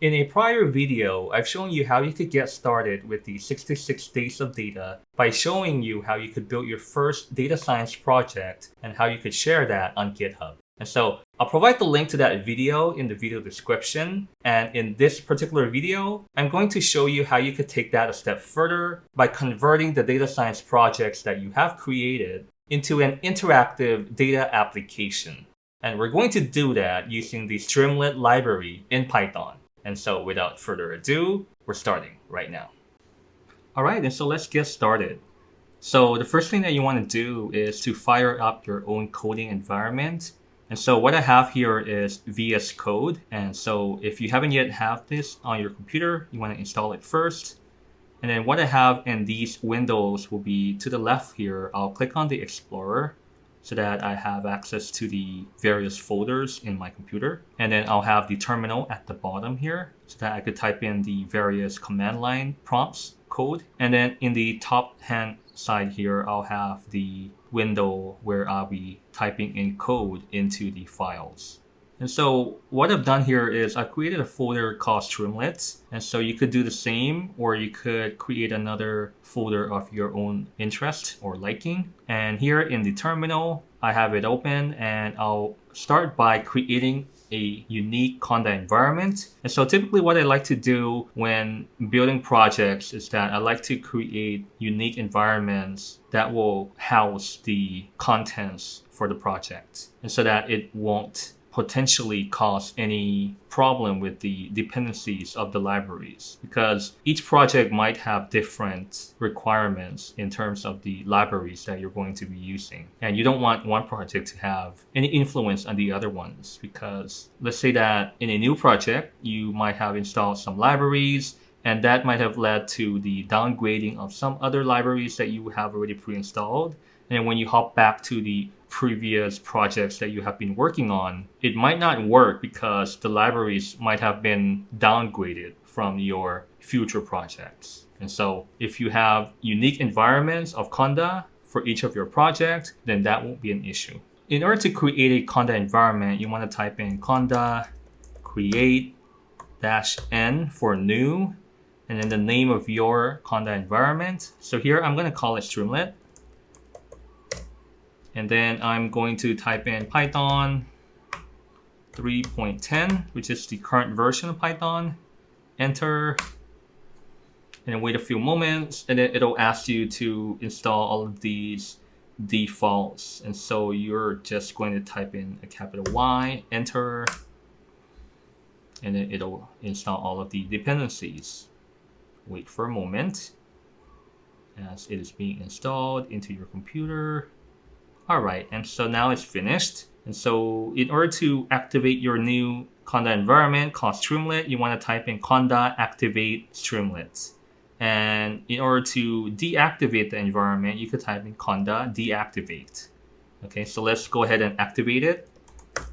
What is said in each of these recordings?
In a prior video, I've shown you how you could get started with the 66 days of data by showing you how you could build your first data science project and how you could share that on GitHub. And so I'll provide the link to that video in the video description. And in this particular video, I'm going to show you how you could take that a step further by converting the data science projects that you have created into an interactive data application. And we're going to do that using the Streamlit library in Python. And so without further ado, we're starting right now. All right, and so let's get started. So the first thing that you want to do is to fire up your own coding environment. And so what I have here is VS Code. And so if you haven't yet have this on your computer, you want to install it first. And then what I have in these windows will be to the left here. I'll click on the Explorer so that I have access to the various folders in my computer. And then I'll have the terminal at the bottom here so that I could type in the various command line prompts code. And then in the top hand side here, I'll have the window where I'll be typing in code into the files. And so what I've done here is I created a folder called Streamlit. And so you could do the same, or you could create another folder of your own interest or liking. And here in the terminal, I have it open, and I'll start by creating a unique Conda environment. And so typically what I like to do when building projects is that I like to create unique environments that will house the contents for the project, and so that it won't potentially cause any problem with the dependencies of the libraries, because each project might have different requirements in terms of the libraries that you're going to be using. And you don't want one project to have any influence on the other ones, because let's say that in a new project, you might have installed some libraries, and that might have led to the downgrading of some other libraries that you have already pre-installed. And when you hop back to the previous projects that you have been working on, it might not work because the libraries might have been downgraded from your future projects. And so if you have unique environments of Conda for each of your projects, then that won't be an issue. In order to create a Conda environment, you want to type in Conda create -n for new, and then the name of your Conda environment. So here I'm going to call it Streamlit. And then I'm going to type in Python 3.10, which is the current version of Python. Enter, and then wait a few moments, and then it'll ask you to install all of these defaults. And so you're just going to type in a capital Y, enter, and then it'll install all of the dependencies. Wait for a moment as it is being installed into your computer. All right, and so now it's finished. And so in order to activate your new Conda environment called Streamlit, you want to type in Conda activate Streamlit. And in order to deactivate the environment, you could type in Conda deactivate. Okay, so let's go ahead and activate it.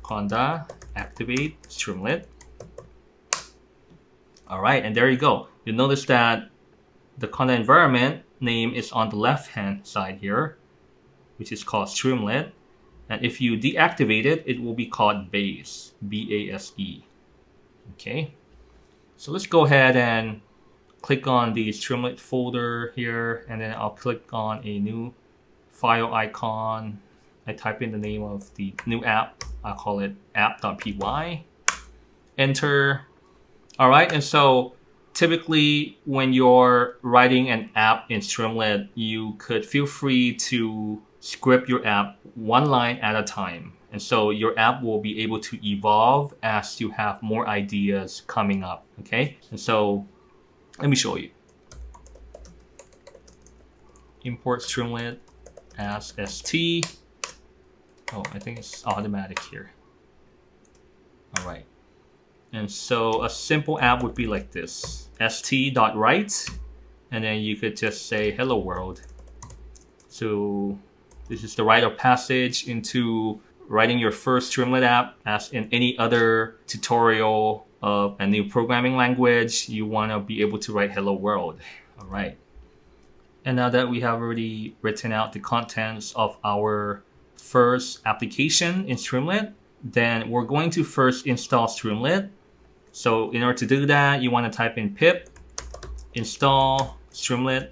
Conda activate Streamlit. All right, and there you go. You'll notice that the Conda environment name is on the left-hand side here, which is called Streamlit. And if you deactivate it, it will be called Base, B-A-S-E. Okay, so let's go ahead and click on the Streamlit folder here, and then I'll click on a new file icon. I type in the name of the new app. I'll call it app.py. Enter. All right, and so typically when you're writing an app in Streamlit, you could feel free to script your app one line at a time. And so your app will be able to evolve as you have more ideas coming up, okay? And so let me show you. Import Streamlit as st. Oh, I think it's automatic here. All right. And so a simple app would be like this, st.write, and then you could just say hello world. So this is the rite of passage into writing your first Streamlit app. As in any other tutorial of a new programming language, you want to be able to write hello world. All right. And now that we have already written out the contents of our first application in Streamlit, then we're going to first install Streamlit. So in order to do that, you want to type in pip install Streamlit,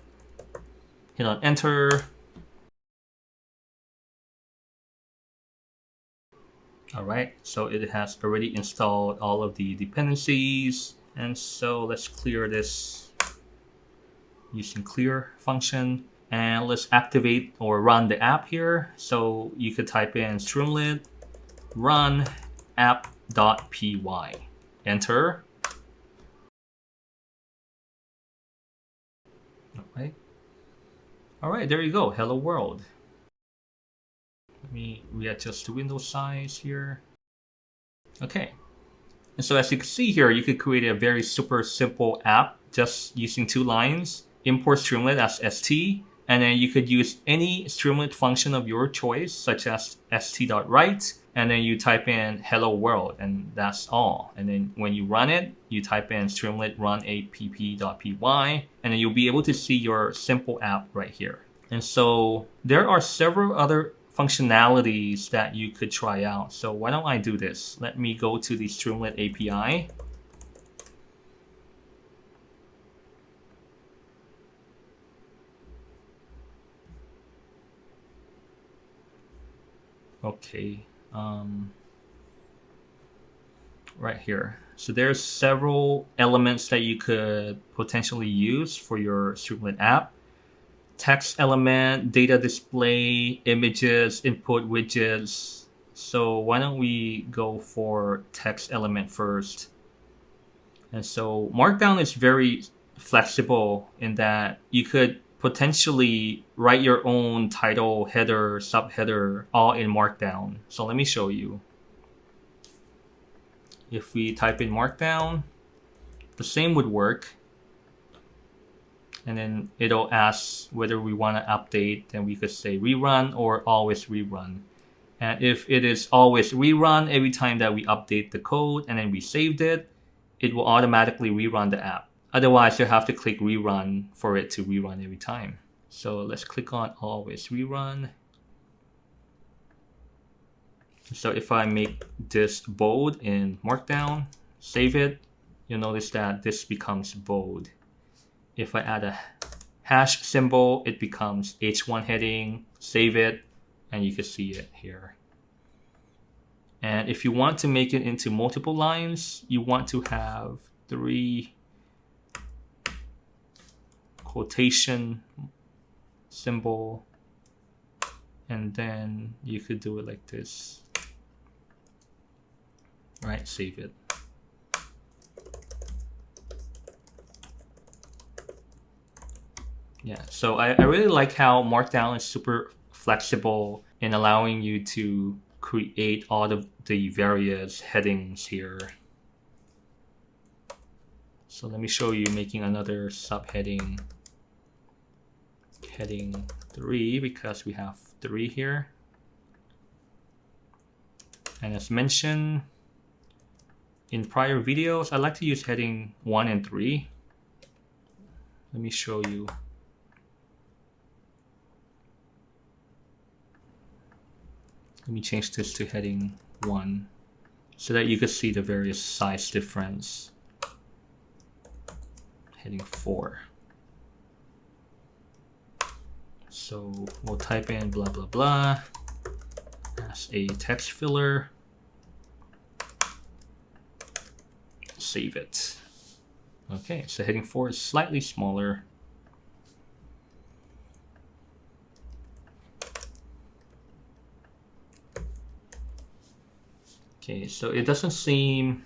hit on enter. All right, so it has already installed all of the dependencies. And so let's clear this using clear function. And let's activate or run the app here. So you could type in Streamlit run app.py. Enter. All right, there you go. Hello world. Let me readjust the window size here. Okay. And so as you can see here, you could create a very super simple app just using 2 lines. Import Streamlit as st, and then you could use any Streamlit function of your choice, such as st.write, and then you type in hello world, and that's all. And then when you run it, you type in Streamlit run app.py, and then you'll be able to see your simple app right here. And so there are several other functionalities that you could try out. So why don't I do this? Let me go to the Streamlit API. Okay, right here. So there's several elements that you could potentially use for your Streamlit app. Text element, data display, images, input widgets. So why don't we go for text element first? And so Markdown is very flexible in that you could potentially write your own title, header, subheader, all in Markdown. So let me show you. If we type in Markdown, the same would work. And then it'll ask whether we want to update, then we could say rerun or always rerun. And if it is always rerun every time that we update the code and then we saved it, it will automatically rerun the app. Otherwise, you have to click rerun for it to rerun every time. So let's click on always rerun. So if I make this bold in Markdown, save it, you'll notice that this becomes bold. If I add a hash symbol, it becomes H1 heading, save it, and you can see it here. And if you want to make it into multiple lines, you want to have 3 quotation symbol, and then you could do it like this. Right, save it. Yeah, so I really like how Markdown is super flexible in allowing you to create all of the various headings here. So let me show you making another subheading, heading 3, because we have 3 here. And as mentioned in prior videos, I like to use heading 1 and 3. Let me show you. Let me change this to heading 1 so that you can see the various size difference. Heading 4. So we'll type in blah blah blah as a text filler. Save it. Okay, so heading 4 is slightly smaller. Okay, so it doesn't seem...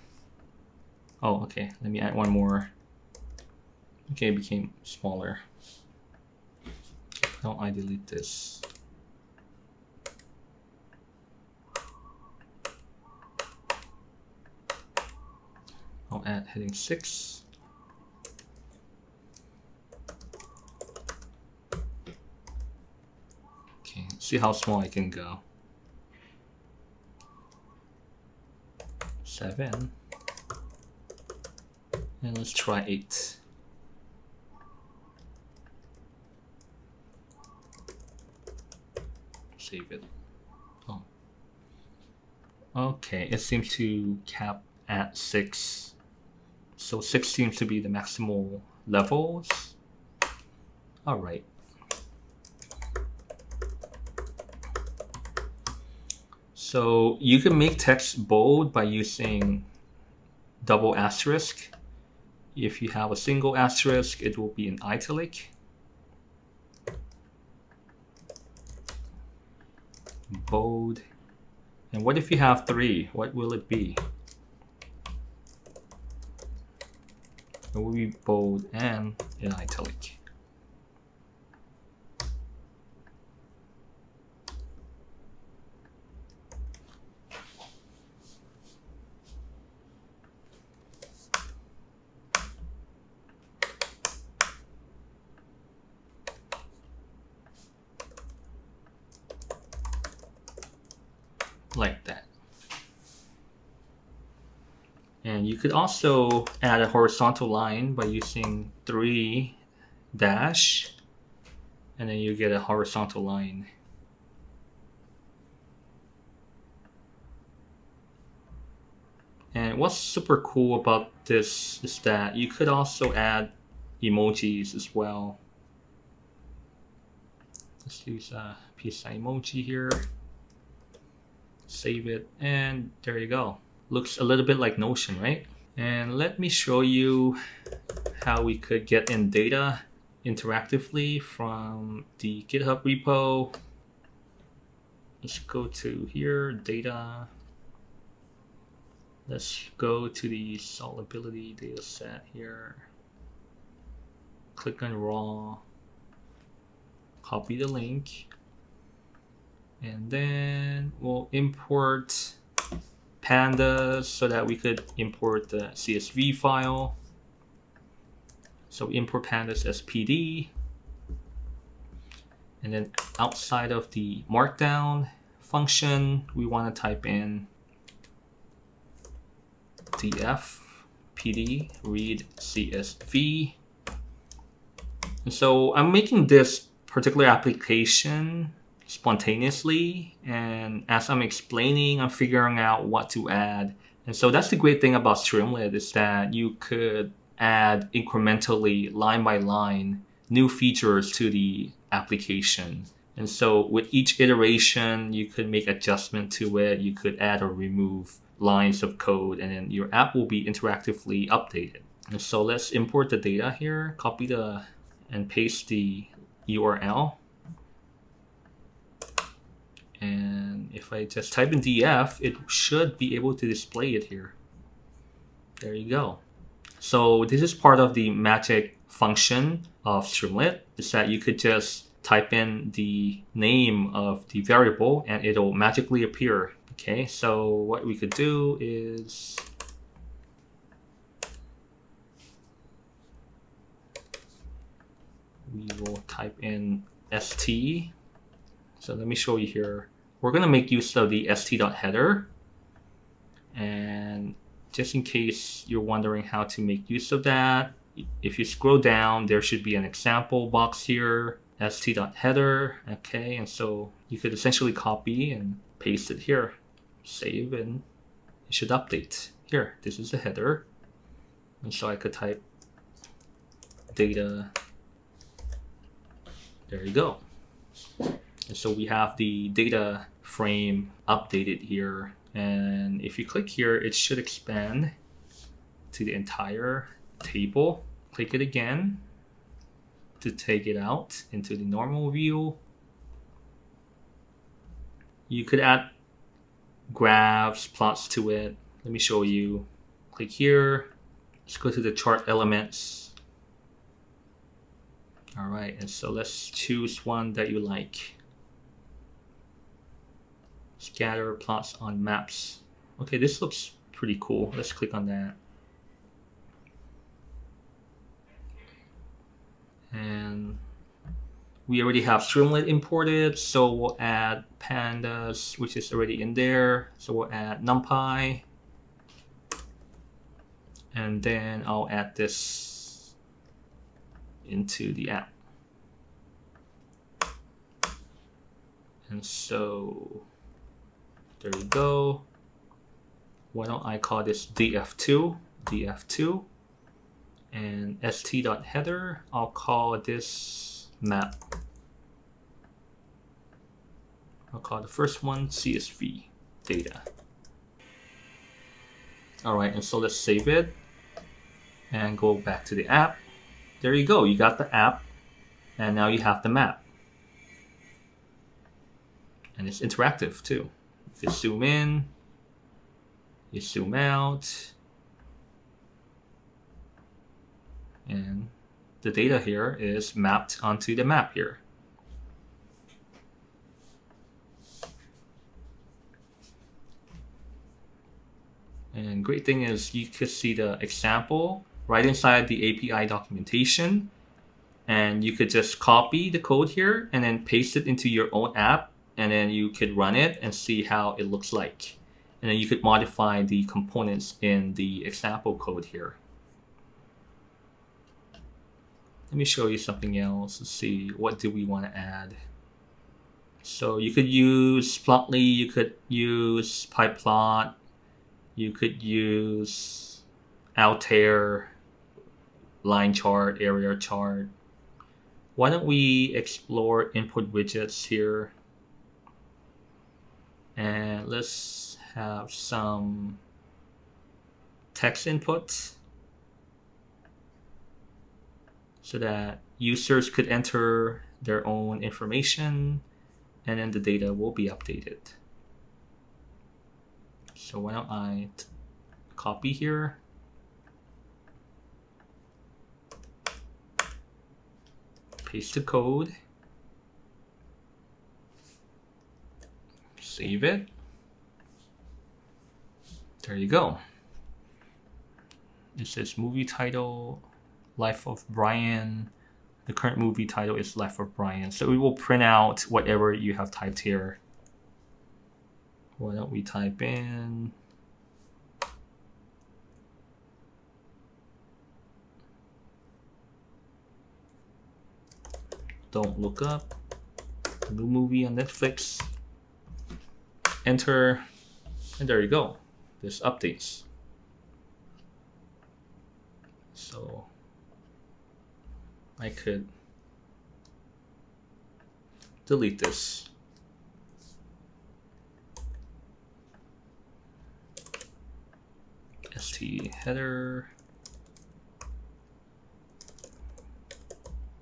Oh, okay, let me add one more. Okay, it became smaller. Now I delete this. I'll add heading 6. Okay, see how small I can go. 7. And let's try 8. Save it. Oh. Okay, it seems to cap at 6. So 6 seems to be the maximal levels. All right. So you can make text bold by using double asterisk. If you have a single asterisk, it will be an italic. Bold. And what if you have 3? What will it be? It will be bold and in italic. Like that. And you could also add a horizontal line by using 3 dash, and then you get a horizontal line. And what's super cool about this is that you could also add emojis as well. Let's use a peace sign emoji here. Save it, and there you go. Looks a little bit like Notion, right? And let me show you how we could get in data interactively from the GitHub repo. Let's go to here, data. Let's go to the solvability data set here. Click on raw, copy the link, and then we'll import pandas so that we could import the CSV file. So we import pandas as PD, and then outside of the markdown function, we want to type in df PD read CSV. And so I'm making this particular application spontaneously, and as I'm explaining, I'm figuring out what to add. And so that's the great thing about Streamlit, is that you could add incrementally, line by line, new features to the application. And so with each iteration, you could make adjustment to it. You could add or remove lines of code, and then your app will be interactively updated. And so let's import the data here, copy and paste the URL. And if I just type in df, it should be able to display it here. There you go. So this is part of the magic function of Streamlit, is that you could just type in the name of the variable and it'll magically appear. Okay, so what we could do is we will type in st. So let me show you here. We're going to make use of the st.header. And just in case you're wondering how to make use of that, if you scroll down, there should be an example box here, st.header. Okay, and so you could essentially copy and paste it here. Save, and it should update. Here, this is the header. And so I could type data. There you go. And so we have the data frame updated here. And if you click here, it should expand to the entire table. Click it again to take it out into the normal view. You could add graphs, plots to it. Let me show you. Click here. Let's go to the chart elements. All right, and so let's choose one that you like. Scatter plots on maps. Okay, this looks pretty cool. Let's click on that. And we already have Streamlit imported, so we'll add pandas, which is already in there. So we'll add NumPy. And then I'll add this into the app. And so there you go. Why don't I call this df2, df2. And st.header, I'll call this map. I'll call the first one CSV data. All right, and so let's save it and go back to the app. There you go, you got the app, and now you have the map. And it's interactive too. If you zoom in, you zoom out, and the data here is mapped onto the map here. And great thing is you could see the example right inside the API documentation, and you could just copy the code here and then paste it into your own app, and then you could run it and see how it looks like. And then you could modify the components in the example code here. Let me show you something else. Let's see, what do we want to add? So you could use Plotly, you could use PyPlot, you could use Altair, line chart, area chart. Why don't we explore input widgets here? And let's have some text input so that users could enter their own information, and then the data will be updated. So why don't I copy here, paste the code, save it. There you go. It says movie title, Life of Brian. The current movie title is Life of Brian. So it will print out whatever you have typed here. Why don't we type in Don't Look Up, new movie on Netflix, enter, and there you go. This updates. So I could delete this. St header,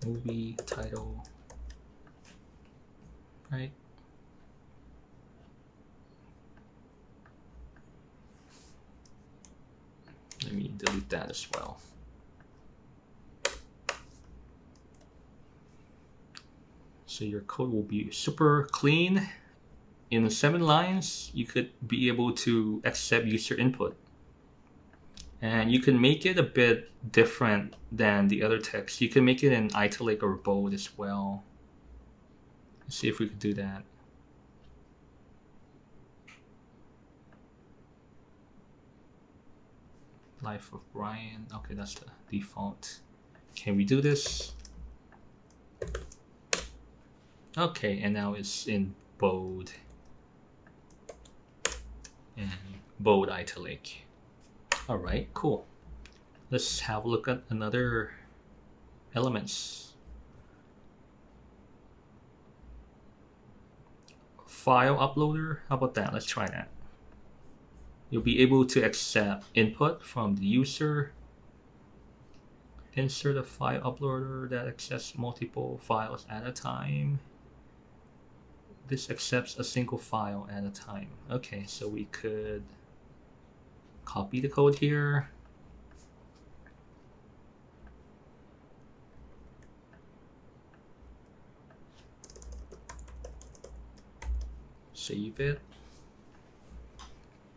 movie title, right? Let me delete that as well. So your code will be super clean. In 7 lines, you could be able to accept user input. And you can make it a bit different than the other text. You can make it in italic or bold as well. Let's see if we could do that. Life of Brian. Okay, that's the default. Can we do this? Okay, and now it's in bold and bold italic. All right, cool. Let's have a look at another elements. File uploader, how about that? Let's try that. You'll be able to accept input from the user. Insert a file uploader that accepts multiple files at a time. This accepts a single file at a time. Okay, so we could copy the code here. Save it.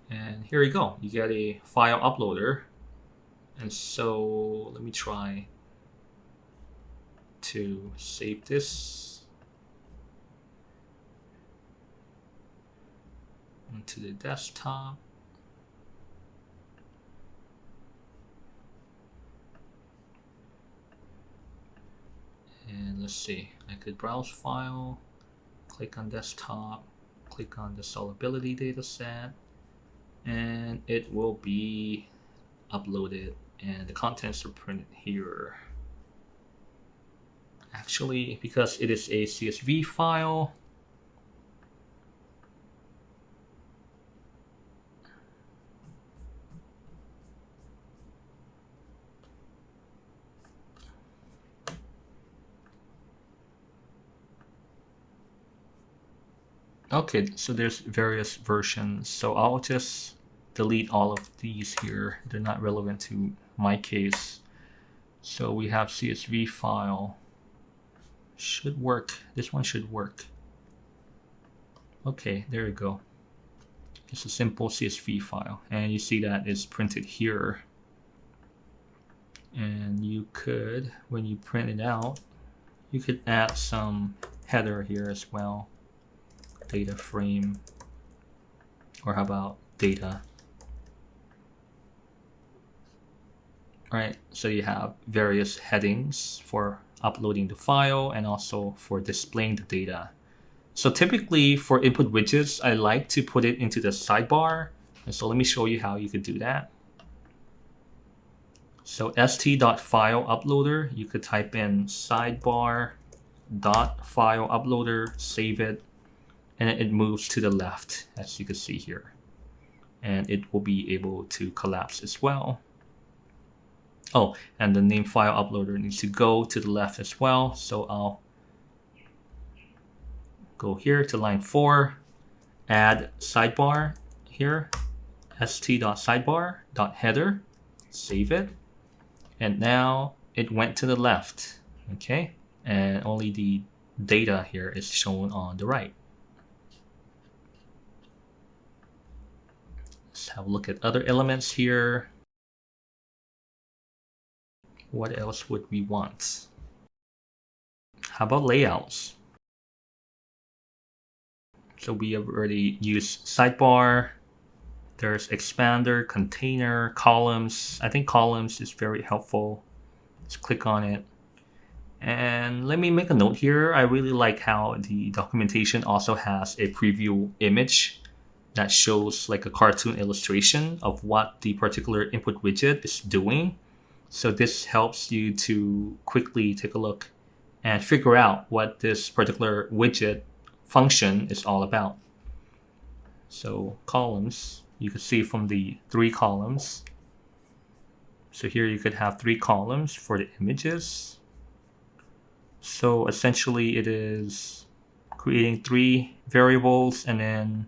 And here you go. You get a file uploader. And so let me try to save this onto the desktop. And let's see, I could browse file, click on desktop, click on the solubility dataset, and it will be uploaded And the contents are printed here. Actually, because it is a CSV file, okay, so there's various versions. So I'll just delete all of these here. They're not relevant to my case. So we have CSV file. Should work. This one should work. Okay, there you go. It's a simple CSV file. And you see that it's printed here. And you could, when you print it out, you could add some header here as well. Data frame, or how about data? All right, so you have various headings for uploading the file and also for displaying the data. So typically for input widgets, I like to put it into the sidebar. And so let me show you how you could do that. So st.fileuploader, you could type in sidebar.fileuploader, save it, and it moves to the left, as you can see here. And it will be able to collapse as well. Oh, and the name file uploader needs to go to the left as well. So I'll go here to line 4, add sidebar here, st.sidebar.header, save it. And now it went to the left, okay? And only the data here is shown on the right. Let's have a look at other elements here. What else would we want? How about layouts? So we have already used sidebar. There's expander, container, columns. I think columns is very helpful. Let's click on it. And let me make a note here. I really like how the documentation also has a preview image that shows like a cartoon illustration of what the particular input widget is doing. So this helps you to quickly take a look and figure out what this particular widget function is all about. So columns, you can see from the 3 columns. So here you could have 3 columns for the images. So essentially it is creating 3 variables and then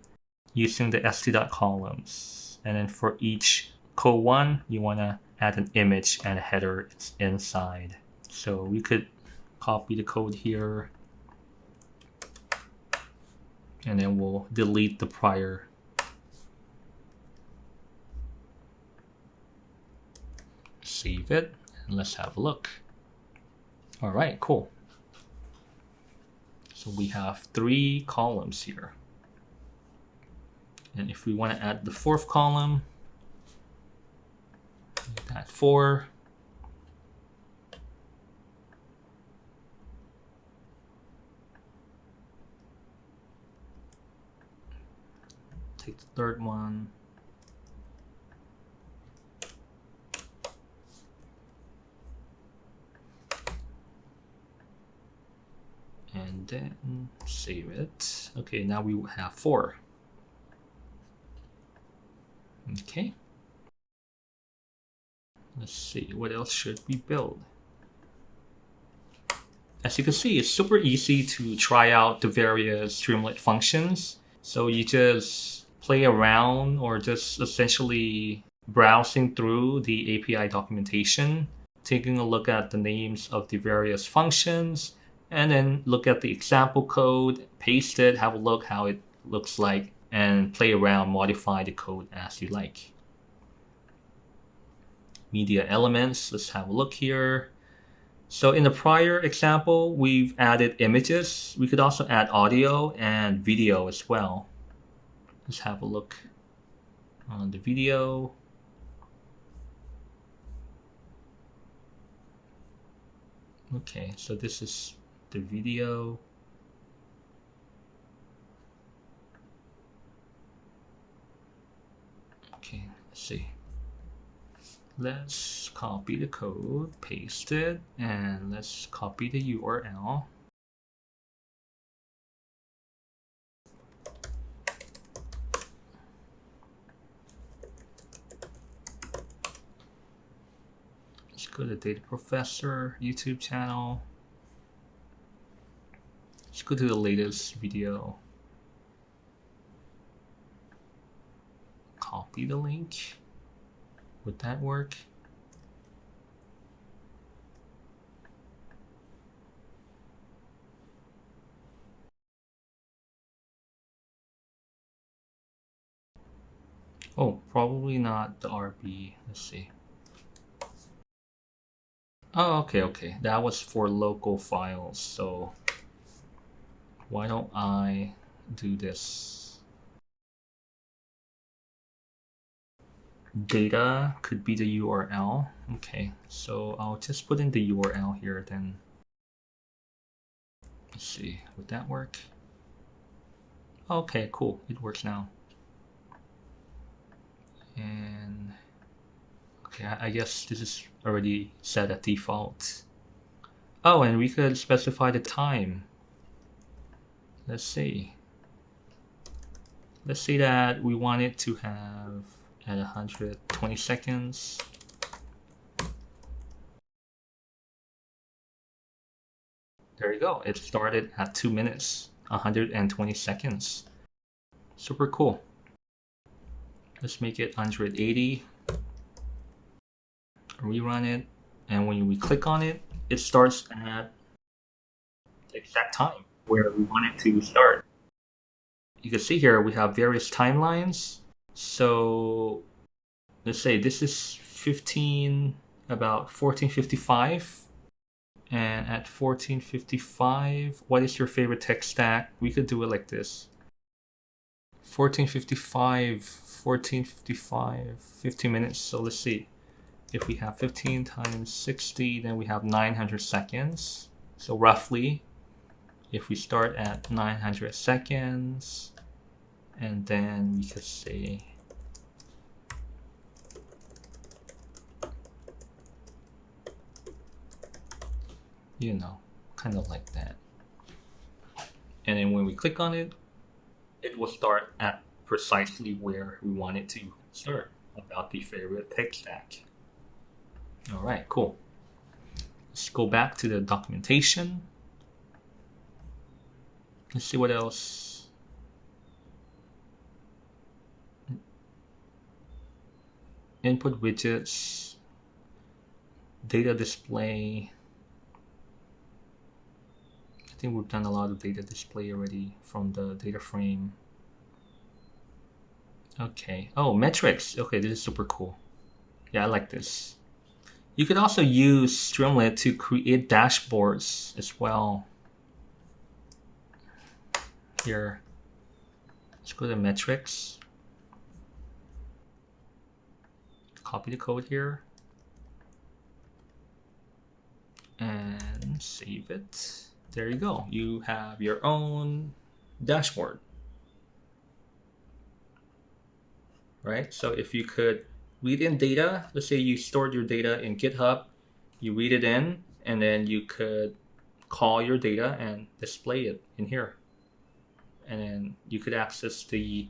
using the st.columns. And then for each co1, you want to add an image and a header inside. So we could copy the code here. And then we'll delete the prior. Save it, and let's have a look. All right, cool. So we have 3 columns here. And if we want to add the 4th column, add 4. Take the 3rd one. And then save it. Okay, now we have 4. Okay. Let's see, what else should we build? As you can see, it's super easy to try out the various Streamlit functions. So you just play around or just essentially browsing through the API documentation, taking a look at the names of the various functions, and then look at the example code, paste it, have a look how it looks like, and play around, modify the code as you like. Media elements, let's have a look here. So in the prior example, we've added images. We could also add audio and video as well. Let's have a look on the video. Okay, so this is the video. Okay, let's see. Let's copy the code, paste it, and let's copy the URL. Let's go to Data Professor YouTube channel. Let's go to the latest video. Copy the link. Would that work? Oh, probably not the RB. Let's see. Oh, okay. That was for local files. So why don't I do this? Data could be the URL. Okay, so I'll just put in the URL here then. Let's see, would that work? Okay, cool, it works now. And okay, I guess this is already set at default. Oh, and we could specify the time. Let's see. Let's say that we want it to have at 120 seconds. There you go. It started at 2 minutes, 120 seconds. Super cool. Let's make it 180. Rerun it. And when we click on it, it starts at the exact time where we want it to start. You can see here we have various timelines. So let's say this is about 1455. And at 1455, what is your favorite tech stack? We could do it like this. 1455, 15 minutes. So let's see. If we have 15 times 60, then we have 900 seconds. So roughly, if we start at 900 seconds, and then we could say kind of like that. And then when we click on it, it will start at precisely where we want it to start, about the favorite tech stack. All right, cool. Let's go back to the documentation. Let's see what else. Input widgets, data display. I think we've done a lot of data display already from the data frame. Okay. Oh, metrics. Okay, this is super cool. Yeah, I like this. You could also use Streamlit to create dashboards as well. Here, let's go to metrics. Copy the code here and save it. There you go. You have your own dashboard, right? So if you could read in data, let's say you stored your data in GitHub, you read it in, and then you could call your data and display it in here. And then you could access the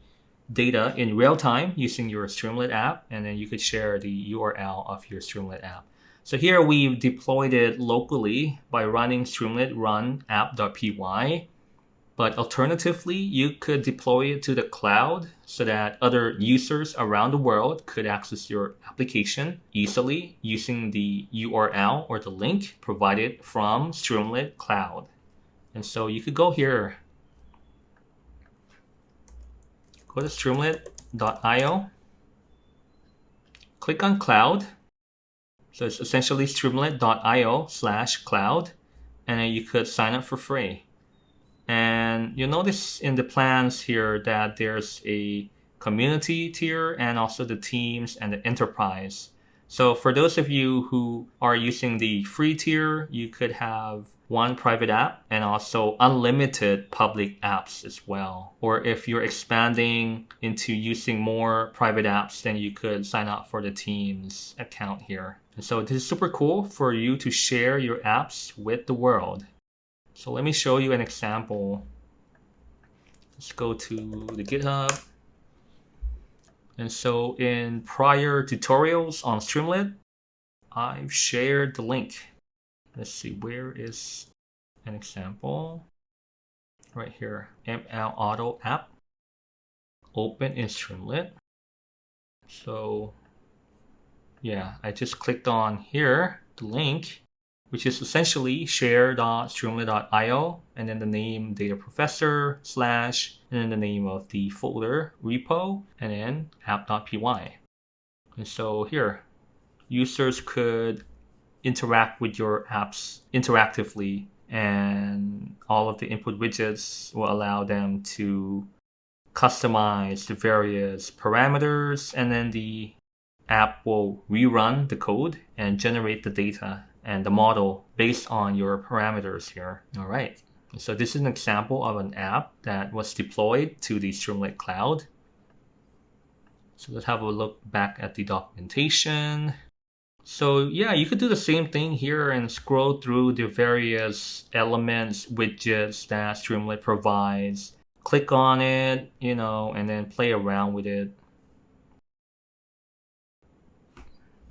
data in real time using your Streamlit app, and then you could share the URL of your Streamlit app. So here we've deployed it locally by running Streamlit run app.py, but alternatively, you could deploy it to the cloud so that other users around the world could access your application easily using the URL or the link provided from Streamlit Cloud. And so you could go here, go to streamlit.io, click on cloud. So it's essentially streamlit.io/cloud, and then you could sign up for free. And you'll notice in the plans here that there's a community tier and also the teams and the enterprise. So for those of you who are using the free tier, you could have one private app and also unlimited public apps as well. Or if you're expanding into using more private apps, then you could sign up for the Teams account here. And so this is super cool for you to share your apps with the world. So let me show you an example. Let's go to the GitHub. And so in prior tutorials on Streamlit, I've shared the link. Let's see, where is an example? Right here, ML Auto app, open in Streamlit. So yeah, I just clicked on here, the link, which is essentially share.streamlit.io, and then the name data professor / and then the name of the folder repo, and then app.py. And so here, users could interact with your apps interactively, and all of the input widgets will allow them to customize the various parameters, and then the app will rerun the code and generate the data and the model based on your parameters here. All right. So this is an example of an app that was deployed to the Streamlit cloud. So let's have a look back at the documentation. So yeah, you could do the same thing here and scroll through the various elements, widgets that Streamlit provides. Click on it, and then play around with it.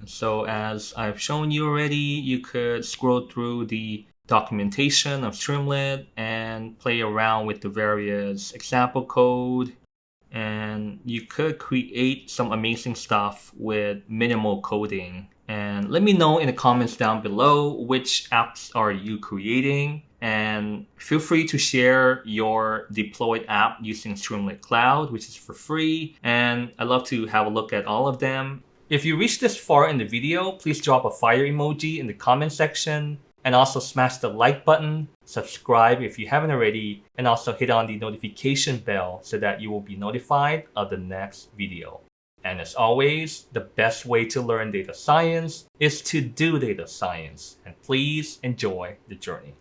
So as I've shown you already, you could scroll through the documentation of Streamlit and play around with the various example code. And you could create some amazing stuff with minimal coding. And let me know in the comments down below which apps are you creating. And feel free to share your deployed app using Streamlit Cloud, which is for free. And I'd love to have a look at all of them. If you reached this far in the video, please drop a fire emoji in the comment section, and also smash the like button, subscribe if you haven't already, and also hit on the notification bell so that you will be notified of the next video. And as always, the best way to learn data science is to do data science, and please enjoy the journey.